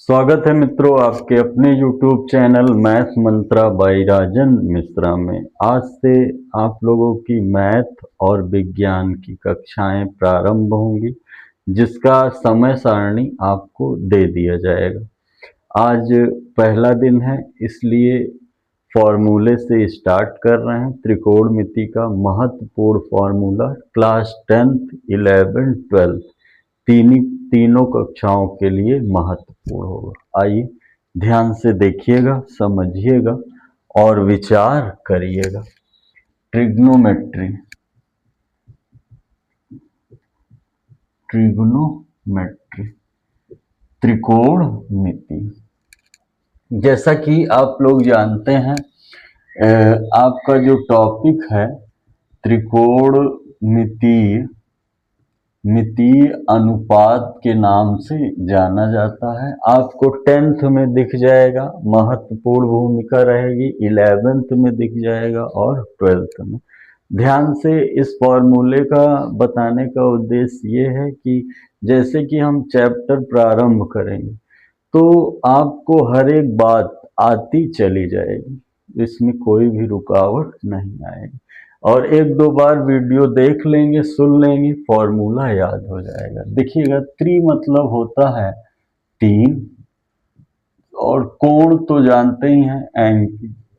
स्वागत है मित्रों आपके अपने YouTube channel math mantra by Rajan Mishra में। आज से आप लोगों की मैथ और विज्ञान की कक्षाएं प्रारंभ होंगी, जिसका समय सारणी आपको दे दिया जाएगा। आज पहला दिन है, इसलिए फॉर्मूले से स्टार्ट कर रहे हैं। त्रिकोणमिति का महत्वपूर्ण formula class 10th 11th 12th तीनों कक्षाओं के लिए महत्वपूर्ण होगा। आइए ध्यान से देखिएगा, समझिएगा और विचार करिएगा। ट्रिग्नोमेट्री, त्रिकोणमिति। जैसा कि आप लोग जानते हैं, आपका जो टॉपिक है मितीय अनुपात के नाम से जाना जाता है। आपको 10th में दिख जाएगा, महत्वपूर्ण भूमिका रहेगी, 11th में दिख जाएगा और 12th में। ध्यान से इस फॉर्मूले का बताने का उद्देश्य ये है कि जैसे कि हम चैप्टर प्रारंभ करेंगे तो आपको हर एक बात आती चली जाएगी, इसमें कोई भी रुकावट नहीं आएगी। और एक दो बार वीडियो देख लेंगे, सुन लेंगे, फॉर्मूला याद हो जाएगा। देखिएगा, त्रि मतलब होता है तीन, और कोण तो जानते ही हैं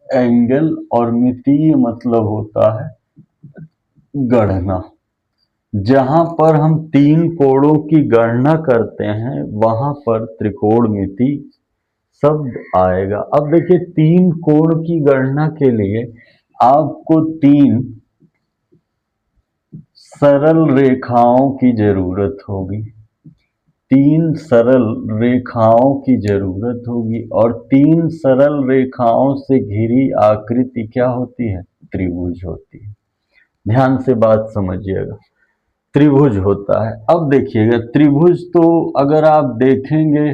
एंगल, और मितीय मतलब होता है गणना। जहां पर हम तीन कोणों की गणना करते हैं वहां पर त्रिकोणमिति शब्द आएगा। अब देखिए, तीन कोण की गणना के लिए आपको तीन सरल रेखाओं की जरूरत होगी। तीन सरल रेखाओं की जरूरत होगी, और तीन सरल रेखाओं से घिरी आकृति क्या होती है? त्रिभुज होती है। ध्यान से बात समझिएगा, त्रिभुज होता है। अब देखिएगा, त्रिभुज तो अगर आप देखेंगे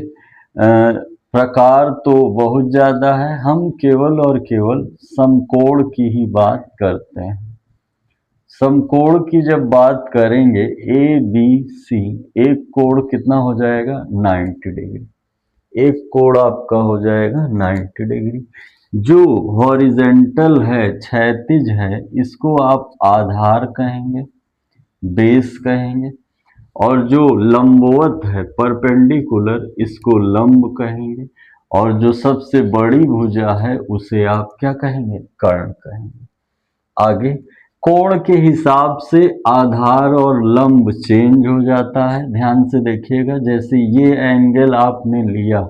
प्रकार तो बहुत ज्यादा है, हम केवल और केवल समकोण की ही बात करते हैं। समकोण की जब बात करेंगे, ए बी सी, एक कोण कितना हो जाएगा? 90 डिग्री। एक कोण आपका हो जाएगा 90 डिग्री। जो हॉरिजेंटल है, क्षैतिज है, इसको आप आधार कहेंगे, बेस कहेंगे। और जो लंबवत है, परपेंडिकुलर, इसको लंब कहेंगे। और जो सबसे बड़ी भुजा है उसे आप क्या कहेंगे? कर्ण कहेंगे। आगे कोण के हिसाब से आधार और लंब चेंज हो जाता है। ध्यान से देखिएगा, जैसे ये एंगल आपने लिया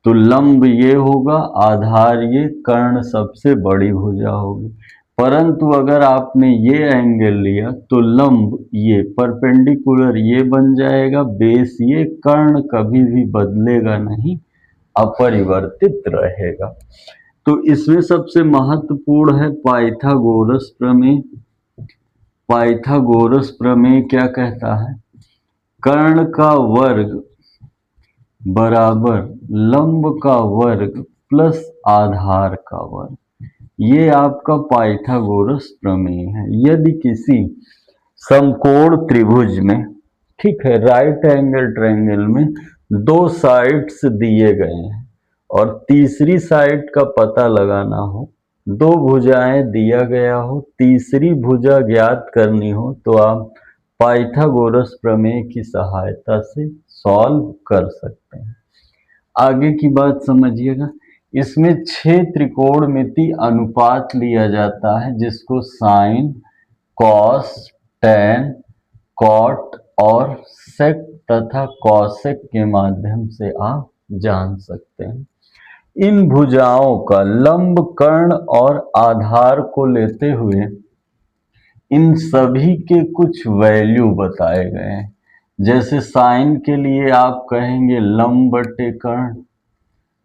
तो लंब ये होगा, आधार ये, कर्ण सबसे बड़ी भुजा होगी। परंतु अगर आपने ये एंगल लिया तो लंब ये, परपेंडिकुलर ये बन जाएगा, बेस ये, कर्ण कभी भी बदलेगा नहीं, अपरिवर्तित रहेगा। तो इसमें सबसे महत्वपूर्ण है पाइथागोरस प्रमेय। पाइथागोरस प्रमेय क्या कहता है? कर्ण का वर्ग बराबर लंब का वर्ग प्लस आधार का वर्ग। ये आपका पाइथागोरस प्रमेय है। यदि किसी समकोण त्रिभुज में, ठीक है, राइट एंगल ट्रायंगल में दो साइड्स दिए गए हैं और तीसरी साइड का पता लगाना हो, दो भुजाएं दिया गया हो, तीसरी भुजा ज्ञात करनी हो, तो आप पाइथागोरस प्रमेय की सहायता से सॉल्व कर सकते हैं। आगे की बात समझिएगा, इसमें 6 त्रिकोणमिति अनुपात लिया जाता है, जिसको साइन, कॉस, टैन, कॉट और सेक तथा कॉसेक के माध्यम से आप जान सकते हैं। इन भुजाओं का लंब, कर्ण और आधार को लेते हुए इन सभी के कुछ वैल्यू बताए गए हैं। जैसे साइन के लिए आप कहेंगे लंब बटे कर्ण,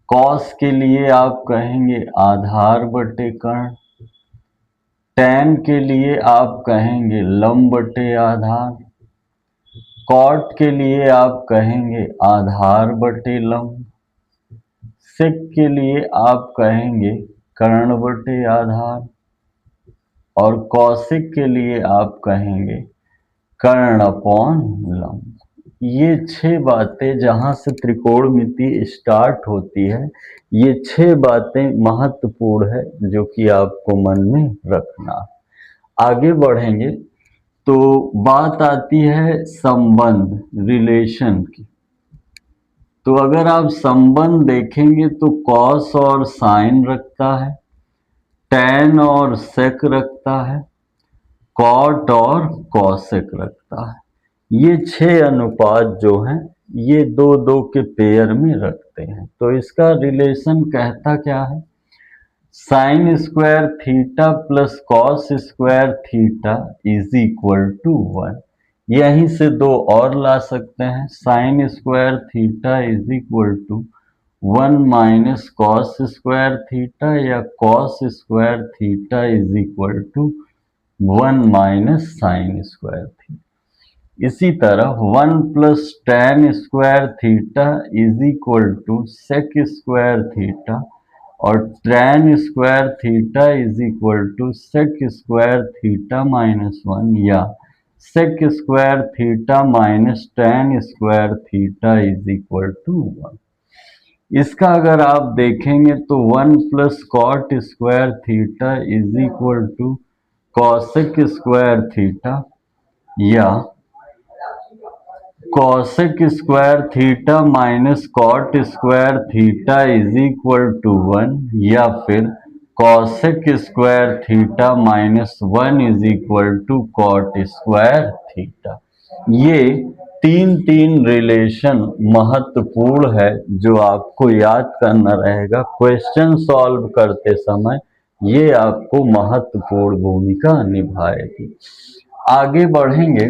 कॉस के लिए आप कहेंगे आधार बटे कर्ण, टैन के लिए आप कहेंगे लंब बटे आधार, कॉट के लिए आप कहेंगे आधार बटे लंब, सेक के लिए आप कहेंगे कर्ण बटे आधार, और कौशिक के लिए आप कहेंगे कर्ण अपॉन लंब। ये 6 बातें जहां से त्रिकोणमिति स्टार्ट होती है, ये 6 बातें महत्वपूर्ण है जो कि आपको मन में रखना। आगे बढ़ेंगे तो बात आती है संबंध, रिलेशन की। तो अगर आप संबंध देखेंगे तो कॉस और साइन रखता है, टैन और सेक रखता है, कॉट और कॉसेक रखता है। ये 6 अनुपात जो हैं ये दो दो के पेयर में रखते हैं। तो इसका रिलेशन कहता क्या है, sine square theta plus cos square theta is equal to 1। यहीं से दो और ला सकते हैं, sine square theta is equal to 1 minus cos square theta या cos square theta is equal to 1 minus sine square theta. इसी तरह 1 plus tan square theta is equal to sec square theta और tan square theta is equal to sec square theta minus 1 या sec square theta minus tan square theta is equal to 1। इसका अगर आप देखेंगे तो 1 plus cot square theta is equal to cosec square theta या cosec square theta minus cot square theta is equal to 1 या फिर cosec square theta minus 1 is equal to cot square theta. ये तीन रिलेशन महत्वपूर्ण है जो आपको याद करना रहेगा क्वेश्चन सॉल्व करते समय। ये आपको महत्वपूर्ण भूमिका निभाएगी। आगे बढ़ेंगे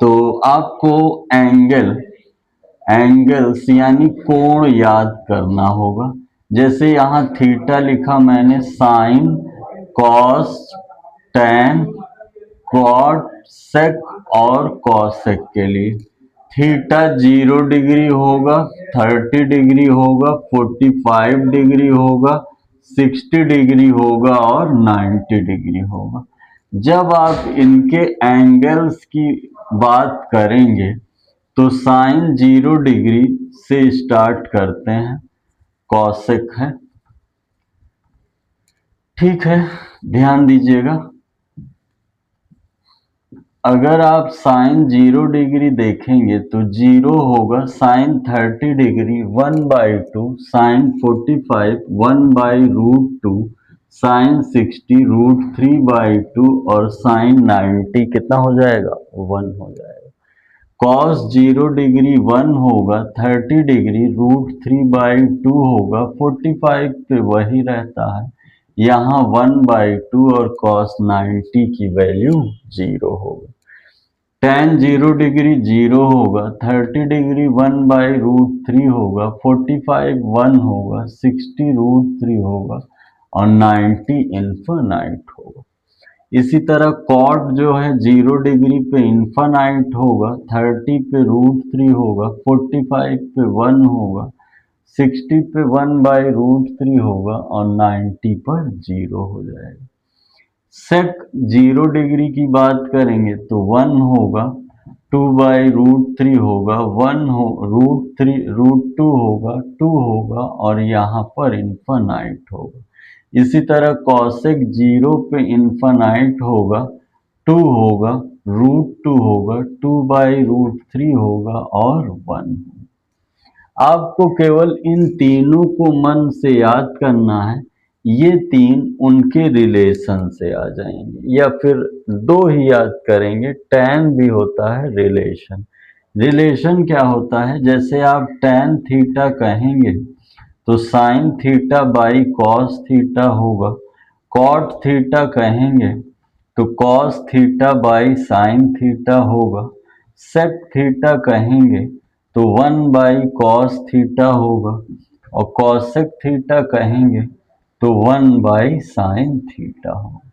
तो आपको एंगल्स यानी कोण याद करना होगा। जैसे यहाँ थीटा लिखा मैंने, साइन, कॉस, टैन, कॉट, सेक और कॉसेक के लिए थीटा 0 डिग्री होगा, 30 डिग्री होगा, 45 डिग्री होगा, 60 डिग्री होगा और 90 डिग्री होगा। जब आप इनके एंगल्स की बात करेंगे तो साइन 0 डिग्री से स्टार्ट करते हैं, कॉसेक है, ठीक है, ध्यान दीजिएगा। अगर आप साइन 0 डिग्री देखेंगे तो 0 होगा, साइन 30 डिग्री 1/2, साइन 45 1/√2, साइन 60 √3/2 और साइन 90 कितना हो जाएगा, 1 हो जाएगा। कॉस 0 डिग्री 1 होगा, 30 डिग्री √3/2 होगा, 45 पे वही रहता है, यहाँ 1/2 और कॉस 90 की वैल्यू 0 होगा। टैन 0 डिग्री 0 होगा, 30 डिग्री 1/√3 होगा, 45 1 होगा, 60 √3 होगा और 90 इन्फिनाइट होगा। इसी तरह कॉट जो है 0 डिग्री पे इन्फिनाइट होगा, 30 पे √3 होगा, 45 पे 1 होगा, 60 पे 1/√3 होगा और 90 पर 0 हो जाएगा। सेक 0 डिग्री की बात करेंगे तो 1 होगा, 2/√3 होगा, 1 हो √2 होगा, 2 होगा और यहाँ पर इन्फिनाइट होगा। इसी तरह कॉसेक 0 पे इन्फिनाइट होगा, 2 होगा, √2 होगा, 2/√3 होगा और 1 होगा। आपको केवल इन तीनों को मन से याद करना है, ये तीन उनके रिलेशन से आ जाएंगे या फिर दो ही याद करेंगे, टैन भी होता है रिलेशन। रिलेशन क्या होता है, जैसे आप टैन थीटा कहेंगे तो sine theta by cos theta होगा, कॉट थीटा कहेंगे तो cos theta by sine theta होगा, सेक थीटा कहेंगे तो 1/cos थीटा होगा और कॉसेक थीटा कहेंगे तो 1/sin थीटा होगा।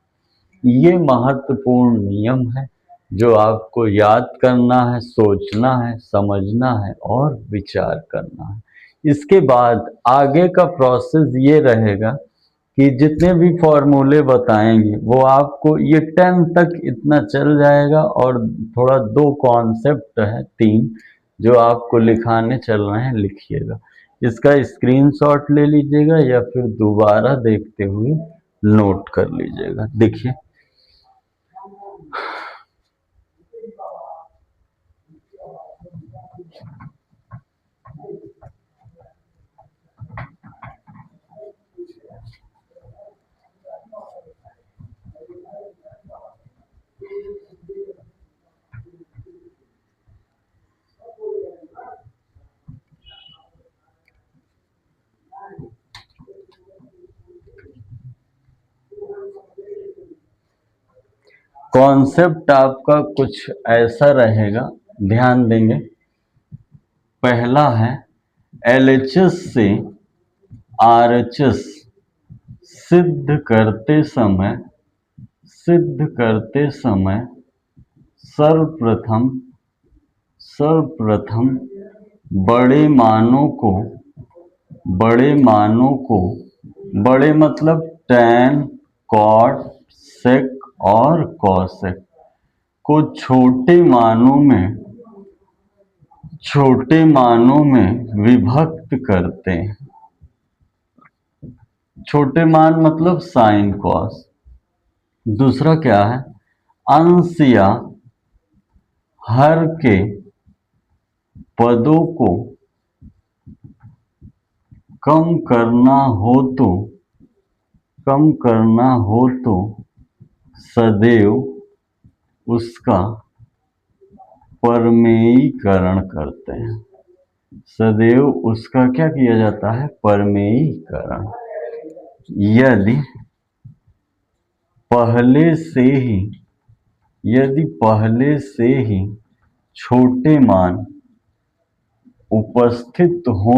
ये महत्वपूर्ण नियम है जो आपको याद करना है, सोचना है, समझना है और विचार करना है। इसके बाद आगे का प्रोसेस ये रहेगा कि जितने भी फॉर्मूले बताएंगे वो आपको ये 10 तक इतना चल जाएगा, और थोड़ा दो कॉन्सेप्ट है, तीन जो आपको लिखाने चल रहे हैं, लिखिएगा। इसका स्क्रीनशॉट ले लीजिएगा या फिर दोबारा देखते हुए नोट कर लीजिएगा। देखिए, कॉन्सेप्ट आपका कुछ ऐसा रहेगा, ध्यान देंगे। पहला है एलएचएस से आरएचएस सिद्ध करते समय सर्वप्रथम सर्वप्रथम बड़े मानों को बड़े मतलब tan, cot, sec और cosec को छोटे मानों में विभक्त करते हैं। छोटे मान मतलब साइन कॉस। दूसरा क्या है, अंश या हर के पदों को कम करना हो तो सदैव उसका परमेयीकरण करते हैं। सदैव उसका क्या किया जाता है, परमेयीकरण। यदि पहले से ही छोटे मान उपस्थित हो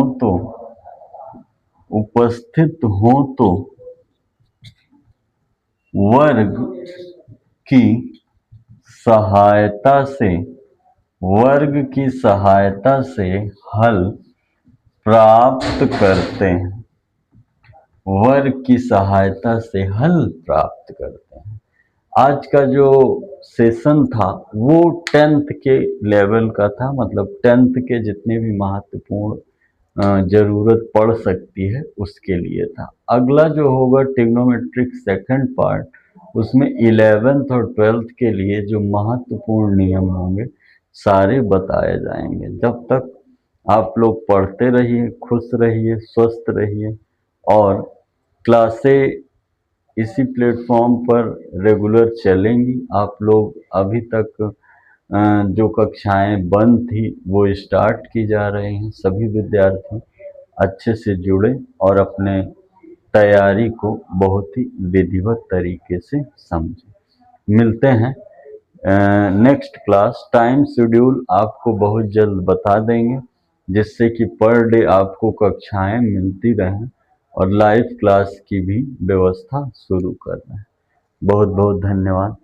तो वर्ग की सहायता से हल प्राप्त करते हैं। वर्ग की सहायता से हल प्राप्त करते हैं। आज का जो सेशन था वो 10th के लेवल का था, मतलब 10th के जितने भी महत्वपूर्ण जरूरत पड़ सकती है उसके लिए था। अगला जो होगा ट्रिग्नोमेट्रिक सेकंड पार्ट, उसमें 11th और 12th के लिए जो महत्वपूर्ण नियम होंगे सारे बताए जाएंगे। जब तक आप लोग पढ़ते रहिए, खुश रहिए, स्वस्थ रहिए, और क्लासें इसी प्लेटफॉर्म पर रेगुलर चलेंगी। आप लोग अभी तक जो कक्षाएं बंद थी वो स्टार्ट की जा रही हैं। सभी विद्यार्थी अच्छे से जुड़े और अपने तैयारी को बहुत ही विधिवत तरीके से समझें। मिलते हैं नेक्स्ट क्लास। टाइम शेड्यूल आपको बहुत जल्द बता देंगे, जिससे कि पर डे आपको कक्षाएं मिलती रहें और लाइव क्लास की भी व्यवस्था शुरू कर रहे हैं। बहुत बहुत धन्यवाद।